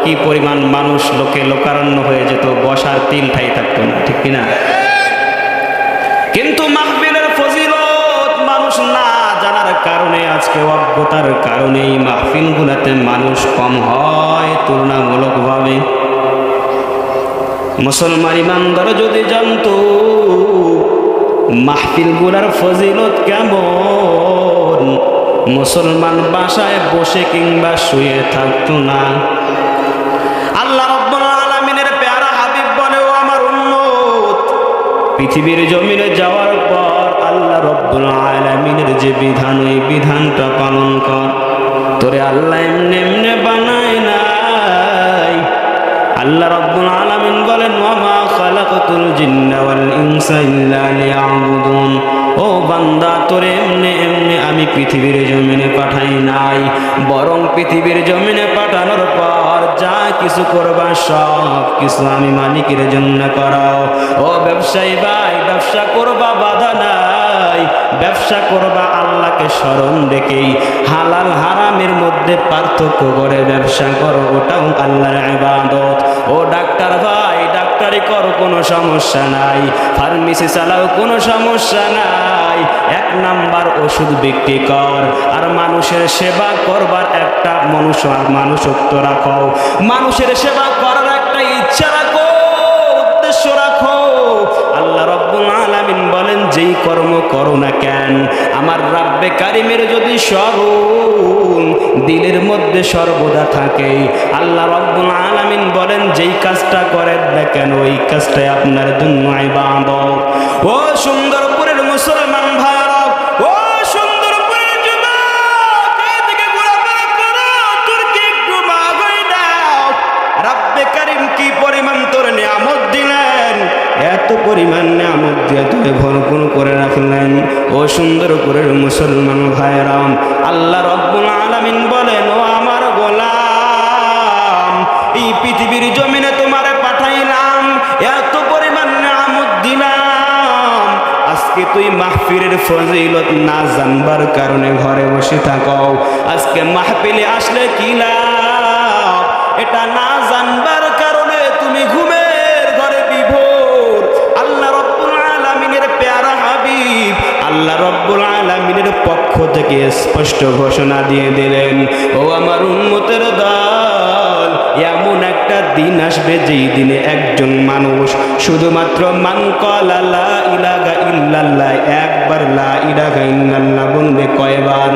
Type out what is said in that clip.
কি পরিমাণ মানুষ লোকে লোকারণ্য হয়ে যেত, বসার তিল ঠাই থাকতো না, ঠিক কিনা? কিন্তু মাহফিলের ফজিলত মানুষ না জানার কারণে, আজকে অজ্ঞতার কারণে এই মাহফিলগুলোতে মানুষ কম হয় তুলনামূলকভাবে। মুসলমান ইমানদার যদি জানতো মাহফিলগুলার ফজিলত কেমন, মুসলমান বাসায় বসে কিংবা শুয়ে থাকতো না। আল্লাহ রাব্বুল আলামিনের প্যারা হাবিব বলে, ও আমার উম্মত, পৃথিবীর জমিনে যাওয়ার পর আল্লাহ রাব্বুল আলামিনের যে বিধান, এই বিধানটা পালন কর। তোরে আল্লাহ এমনি এমনি বানায় নাই। আল্লাহ রাব্বুল আলামিন বলেন, ওয়া মা খালাকাতুল জিন্না ওয়াল ইনসা ইল্লা লিয়াবুদুন। ও বান্দা, তোরে এমনি এমনি আমি পৃথিবীর জমিনে পাঠাই নাই, বরং পৃথিবীর জমিনে পাঠানোর পর যা কিছু করবা সব কিছু আমি মালিকের জন্য করাও। ও ব্যবসায়ী ভাই, ব্যবসা করবা বাধা নাই, ব্যবসা করবা আল্লাহকে স্মরণ রেখেই, হালাল হারামের মধ্যে পার্থক্য করে ব্যবসা করো, ওটাও আল্লাহর ইবাদত। ও ডাক্তার ভাই, ডাক্তারি করো, কোনো সমস্যা নাই, ফার্মেসি চালাও, কোনো সমস্যা নাই, এক নাম্বার ওষুধ বিক্রি কর, আর মানুষের সেবা করবার একটা মানুষত্ব রাখো, মানুষের সেবা করার একটা ইচ্ছা রাখো, উদ্দেশ্য রাখো। আল্লাহ রাব্বুল আলামিন বলেন, যেই কর্ম করো না কেন, আমার রাব্বে কারিমের যদি স্মরণ দিলের মধ্যে সর্বদা থাকে, আল্লাহ রাব্বুল আলামিন বলেন, যেই কাজটা করেন না কেন ওই কাজটাই আপনার জন্য ইবাদত। ও সুন্দরপুরের মুসলমান ভাইরা, ও সুন্দরপুরের যুবক, এদিকে ঘোরাফেরা করো, তুর্কি একটু মাগই দাও। রাব্বে কারিম কি পরিমাণ তোর নিয়ামত দিলেন, এত পরিমাণ নিয়ামত দিয়ে তুই ভরপুর করে রাখলেন। ও সুন্দরপুরের মুসলমান ভাইরা, আল্লাহ রাব্বুল আলামিন বলেন, ও আমার গোলাম, এই পৃথিবীর জমিনে তোমারে পাঠাইলাম, এত পরিমাণ নিয়ামত দিলাম, আজকে তুই মাহফিলের ফজিলত না জানবার কারণে ঘরে বসে থাকো। আজকে মাহফিলে আসলে কি লাভ, এটা না জানবার কারণে তুমি ঘুমের ঘরে বিভোর। আল্লাহ রাব্বুল আলামিনের প্যারা হাবিব আল্লাহ রাব্বুল আলামিনের পক্ষ থেকে স্পষ্ট ঘোষণা দিয়ে দিলেন, ও আমার উম্মতের দল, এমন একটা দিন আসবে যেই দিনে একজন মানুষ শুধুমাত্র মান ক্বালা লা ইলাহা ইল্লাল্লাহ, একবার লা ইলাহা ইল্লাল্লাহ বলবে কয়বার?